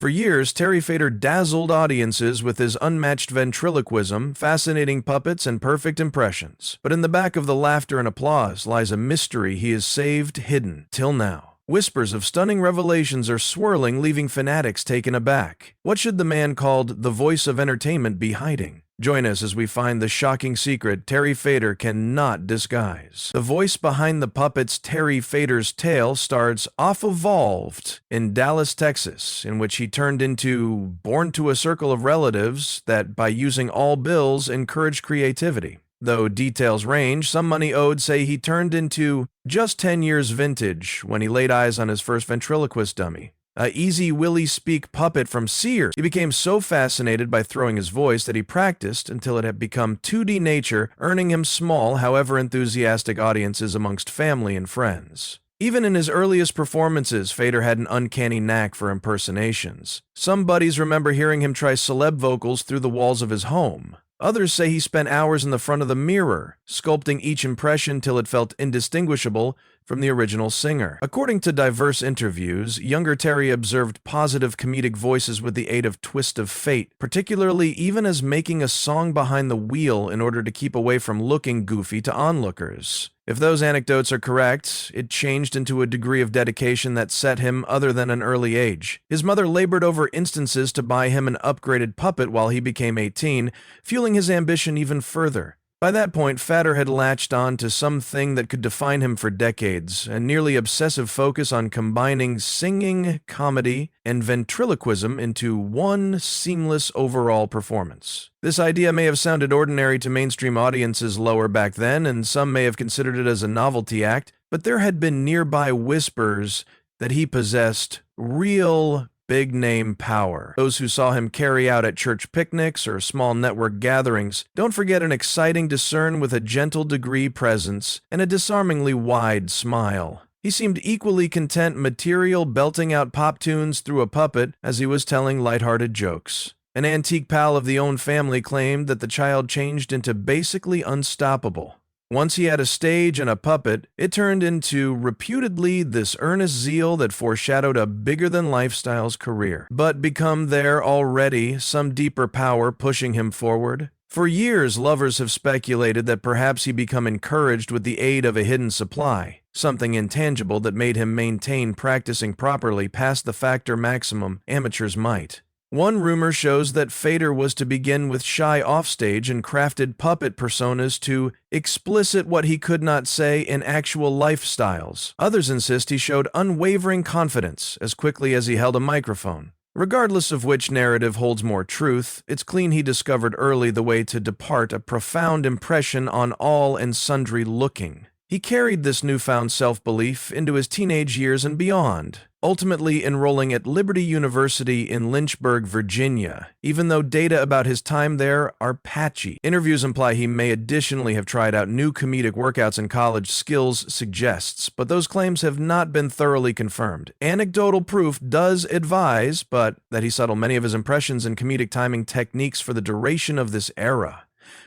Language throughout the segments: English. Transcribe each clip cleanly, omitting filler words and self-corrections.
For years, Terry Fator dazzled audiences with his unmatched ventriloquism, fascinating puppets, and perfect impressions. But in the back of the laughter and applause lies a mystery he has saved hidden till now. Whispers of stunning revelations are swirling, leaving fanatics taken aback. What should the man called the voice of entertainment be hiding? Join us as we find the shocking secret Terry Fator cannot disguise. The voice behind the puppet's Terry Fator's tale starts off evolved in Dallas, Texas, in which he turned into born to a circle of relatives that, by using all bills, encouraged creativity. Though details range, some money owed say he turned into just 10 years vintage when he laid eyes on his first ventriloquist dummy. A Easy Willie Speak puppet from Sears. He became so fascinated by throwing his voice that he practiced until it had become 2D nature, earning him small, however enthusiastic audiences amongst family and friends. Even in his earliest performances, Fator had an uncanny knack for impersonations. Some buddies remember hearing him try celeb vocals through the walls of his home. Others say he spent hours in the front of the mirror, sculpting each impression till it felt indistinguishable from the original singer. According to diverse interviews, younger Terry observed positive comedic voices with the aid of Twist of Fate, particularly even as making a song behind the wheel in order to keep away from looking goofy to onlookers. If those anecdotes are correct, it changed into a degree of dedication that set him other than an early age. His mother labored over instances to buy him an upgraded puppet while he became 18, fueling his ambition even further. By that point, Fator had latched on to something that could define him for decades, a nearly obsessive focus on combining singing, comedy, and ventriloquism into one seamless overall performance. This idea may have sounded ordinary to mainstream audiences lower back then, and some may have considered it as a novelty act, but there had been nearby whispers that he possessed real big-name power. Those who saw him carry out at church picnics or small network gatherings don't forget an exciting discern with a gentle degree presence and a disarmingly wide smile. He seemed equally content material belting out pop tunes through a puppet as he was telling lighthearted jokes. An antique pal of the own family claimed that the child changed into basically unstoppable. Once he had a stage and a puppet, it turned into, reputedly, this earnest zeal that foreshadowed a bigger-than-lifestyle's career. But become there already some deeper power pushing him forward? For years, lovers have speculated that perhaps he become encouraged with the aid of a hidden supply, something intangible that made him maintain practicing properly past the factor maximum amateurs might. One rumor shows that Fator was to begin with shy offstage and crafted puppet personas to explicit what he could not say in actual lifestyles. Others insist he showed unwavering confidence as quickly as he held a microphone. Regardless of which narrative holds more truth, it's clean he discovered early the way to depart a profound impression on all and sundry looking. He carried this newfound self-belief into his teenage years and beyond, ultimately enrolling at Liberty University in Lynchburg, Virginia, even though data about his time there are patchy. Interviews imply he may additionally have tried out new comedic workouts in college, Skills suggests, but those claims have not been thoroughly confirmed. Anecdotal proof does advise, but that he settled many of his impressions and comedic timing techniques for the duration of this era.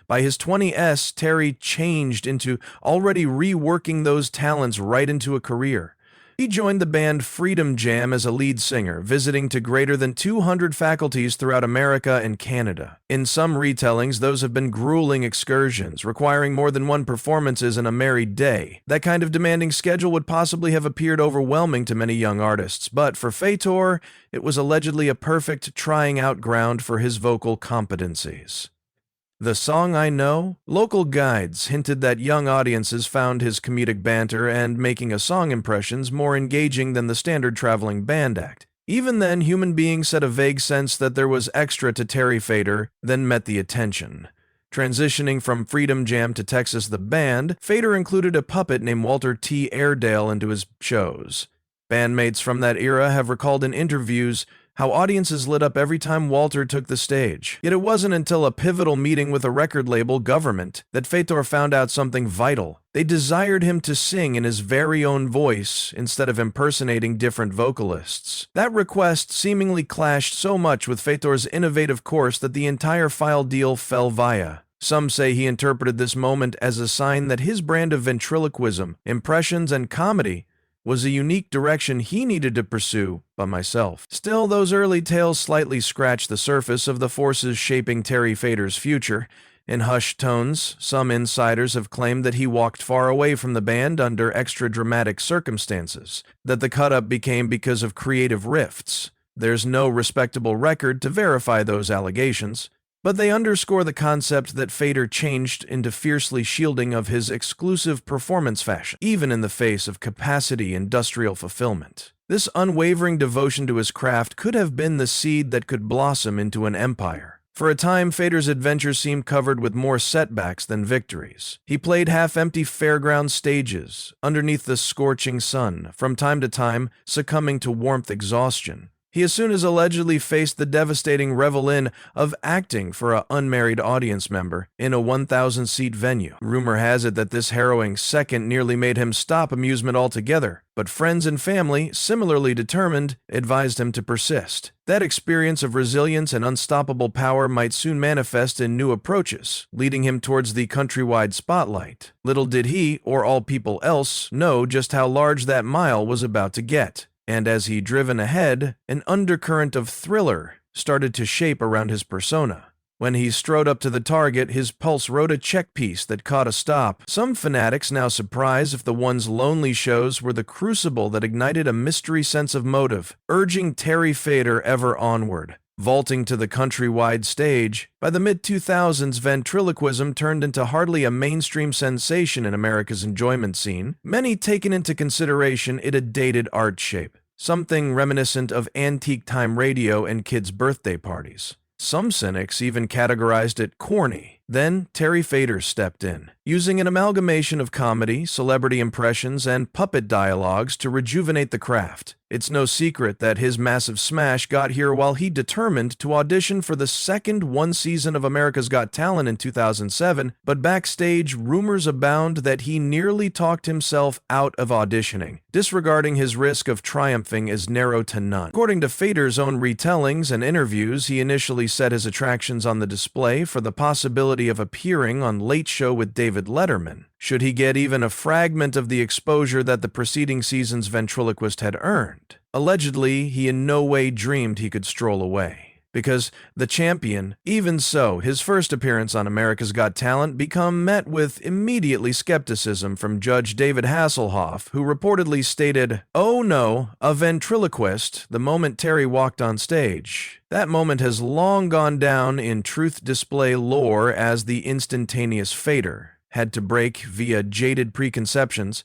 By his 20s, Terry changed into already reworking those talents right into a career. He joined the band Freedom Jam as a lead singer, visiting to greater than 200 faculties throughout America and Canada. In some retellings, those have been grueling excursions, requiring more than one performances in a merry day. That kind of demanding schedule would possibly have appeared overwhelming to many young artists, but for Fator, it was allegedly a perfect trying-out ground for his vocal competencies. The Song I Know? Local guides hinted that young audiences found his comedic banter and making a song impressions more engaging than the standard traveling band act. Even then, human beings had a vague sense that there was extra to Terry Fator than met the attention. Transitioning from Freedom Jam to Texas the Band, Fator included a puppet named Walter T. Airedale into his shows. Bandmates from that era have recalled in interviews how audiences lit up every time Walter took the stage. Yet it wasn't until a pivotal meeting with a record label government that Fator found out something vital. They desired him to sing in his very own voice instead of impersonating different vocalists. That request seemingly clashed so much with Fator's innovative course that the entire file deal fell via. Some say he interpreted this moment as a sign that his brand of ventriloquism, impressions, and comedy was a unique direction he needed to pursue by myself. Still, those early tales slightly scratched the surface of the forces shaping Terry Fator's future. In hushed tones, some insiders have claimed that he walked far away from the band under extra-dramatic circumstances, that the cut-up became because of creative rifts. There's no respectable record to verify those allegations, but they underscore the concept that Fator changed into fiercely shielding of his exclusive performance fashion, even in the face of capacity industrial fulfillment. This unwavering devotion to his craft could have been the seed that could blossom into an empire. For a time, Fator's adventures seemed covered with more setbacks than victories. He played half-empty fairground stages, underneath the scorching sun, from time to time succumbing to warmth exhaustion. He as soon as allegedly faced the devastating revel-in of acting for an unmarried audience member in a 1,000-seat venue. Rumor has it that this harrowing second nearly made him stop amusement altogether, but friends and family, similarly determined, advised him to persist. That experience of resilience and unstoppable power might soon manifest in new approaches, leading him towards the countrywide spotlight. Little did he, or all people else, know just how large that mile was about to get. And as he driven ahead, an undercurrent of thriller started to shape around his persona. When he strode up to the target, his pulse wrote a check piece that caught a stop. Some fanatics now surprised if the one's lonely shows were the crucible that ignited a mystery sense of motive, urging Terry Fator ever onward. Vaulting to the countrywide stage, by the mid-2000s, ventriloquism turned into hardly a mainstream sensation in America's enjoyment scene, many taking into consideration it a dated art shape, something reminiscent of antique time radio and kids' birthday parties. Some cynics even categorized it corny. Then Terry Fator stepped in, using an amalgamation of comedy, celebrity impressions, and puppet dialogues to rejuvenate the craft. It's no secret that his massive smash got here while he determined to audition for the second one season of America's Got Talent in 2007, but backstage, rumors abound that he nearly talked himself out of auditioning, disregarding his risk of triumphing as narrow to none. According to Fator's own retellings and interviews, he initially set his attractions on the display for the possibility of appearing on Late Show with David Letterman, should he get even a fragment of the exposure that the preceding season's ventriloquist had earned. Allegedly, he in no way dreamed he could stroll away. Because the champion, even so, his first appearance on America's Got Talent became met with immediately skepticism from Judge David Hasselhoff, who reportedly stated, "Oh no, a ventriloquist," the moment Terry walked on stage. That moment has long gone down in truth display lore as the instantaneous Fator had to break via jaded preconceptions.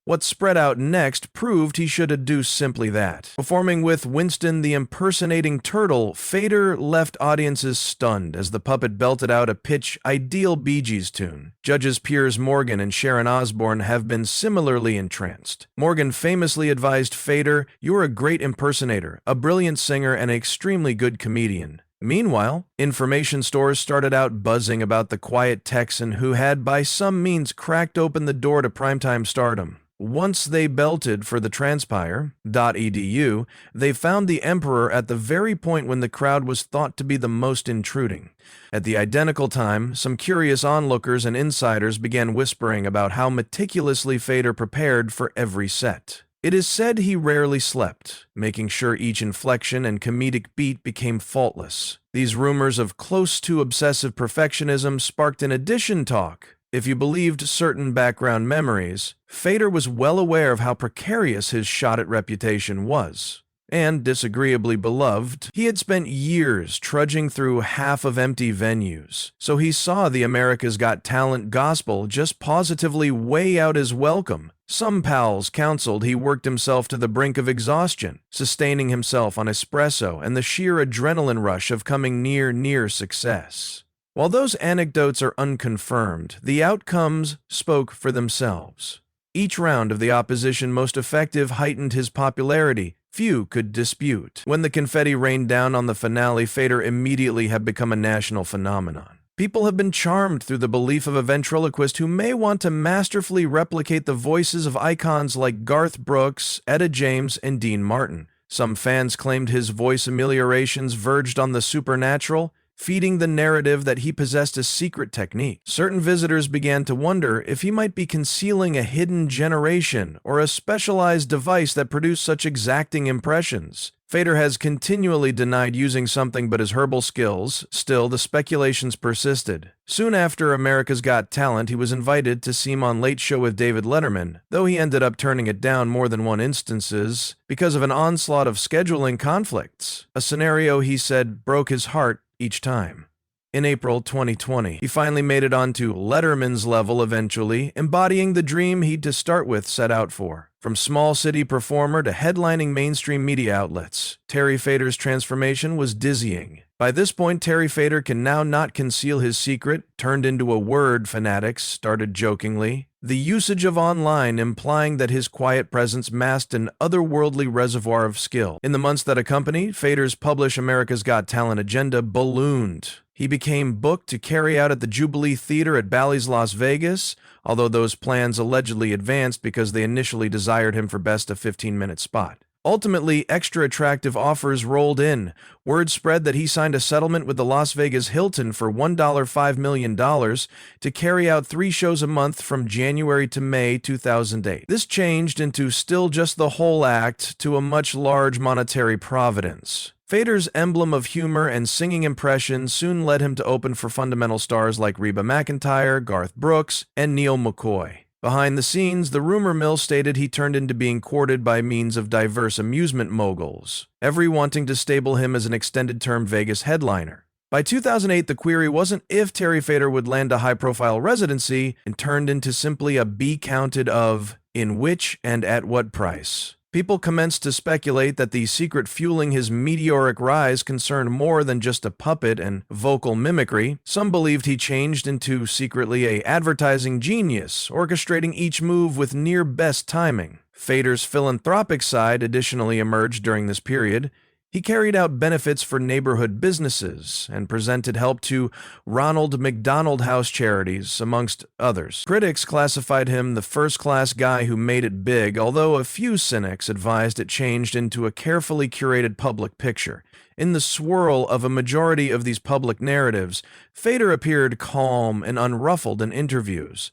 What spread out next proved he should do simply that. Performing with Winston the impersonating turtle, Fator left audiences stunned as the puppet belted out a pitch-ideal Bee Gees tune. Judges Piers Morgan and Sharon Osbourne have been similarly entranced. Morgan famously advised Fator, "You're a great impersonator, a brilliant singer, and an extremely good comedian." Meanwhile, information stores started out buzzing about the quiet Texan who had by some means cracked open the door to primetime stardom. Once they belted for the transpire.edu, they found the Emperor at the very point when the crowd was thought to be the most intruding. At the identical time, some curious onlookers and insiders began whispering about how meticulously Fator prepared for every set. It is said he rarely slept, making sure each inflection and comedic beat became faultless. These rumors of close-to obsessive perfectionism sparked an addition talk. If you believed certain background memories, Fator was well aware of how precarious his shot-at reputation was. And, disagreeably beloved, he had spent years trudging through half of empty venues, so he saw the America's Got Talent gospel just positively weigh out his welcome. Some pals counseled he worked himself to the brink of exhaustion, sustaining himself on espresso and the sheer adrenaline rush of coming near success. While those anecdotes are unconfirmed, the outcomes spoke for themselves. Each round of the opposition most effective heightened his popularity, few could dispute. When the confetti rained down on the finale, Fator immediately had become a national phenomenon. People have been charmed through the belief of a ventriloquist who may want to masterfully replicate the voices of icons like Garth Brooks, Etta James, and Dean Martin. Some fans claimed his voice ameliorations verged on the supernatural. feeding the narrative that he possessed a secret technique. Certain visitors began to wonder if he might be concealing a hidden generation or a specialized device that produced such exacting impressions. Fator has continually denied using something but his herbal skills. Still, the speculations persisted. Soon after America's Got Talent, he was invited to seem on Late Show with David Letterman, though he ended up turning it down more than one instances because of an onslaught of scheduling conflicts, a scenario he said broke his heart each time. In April 2020, he finally made it onto Letterman's level eventually, embodying the dream he'd to start with set out for. From small city performer to headlining mainstream media outlets, Terry Fator's transformation was dizzying. By this point, Terry Fator can now not conceal his secret, turned into a word, fanatics started jokingly. The usage of online implying that his quiet presence masked an otherworldly reservoir of skill. In the months that accompanied, Fator's Publish America's Got Talent agenda ballooned. He became booked to carry out at the Jubilee Theater at Bally's Las Vegas, although those plans allegedly advanced because they initially desired him for best a 15-minute spot. Ultimately, extra attractive offers rolled in. Word spread that he signed a settlement with the Las Vegas Hilton for $1.5 million to carry out 3 shows a month from January to May 2008. This changed into still just the whole act to a much large monetary providence. Fator's emblem of humor and singing impression soon led him to open for fundamental stars like Reba McEntire, Garth Brooks, and Neil McCoy. Behind the scenes, the rumor mill stated he turned into being courted by means of diverse amusement moguls, every wanting to stable him as an extended-term Vegas headliner. By 2008, the query wasn't if Terry Fator would land a high-profile residency and turned into simply a be counted of in which and at what price. People commenced to speculate that the secret fueling his meteoric rise concerned more than just a puppet and vocal mimicry. Some believed he changed into secretly an advertising genius, orchestrating each move with near best timing. Fator's philanthropic side additionally emerged during this period. He carried out benefits for neighborhood businesses and presented help to Ronald McDonald House charities, amongst others. Critics classified him the first-class guy who made it big, although a few cynics advised it changed into a carefully curated public picture. In the swirl of a majority of these public narratives, Fator appeared calm and unruffled in interviews.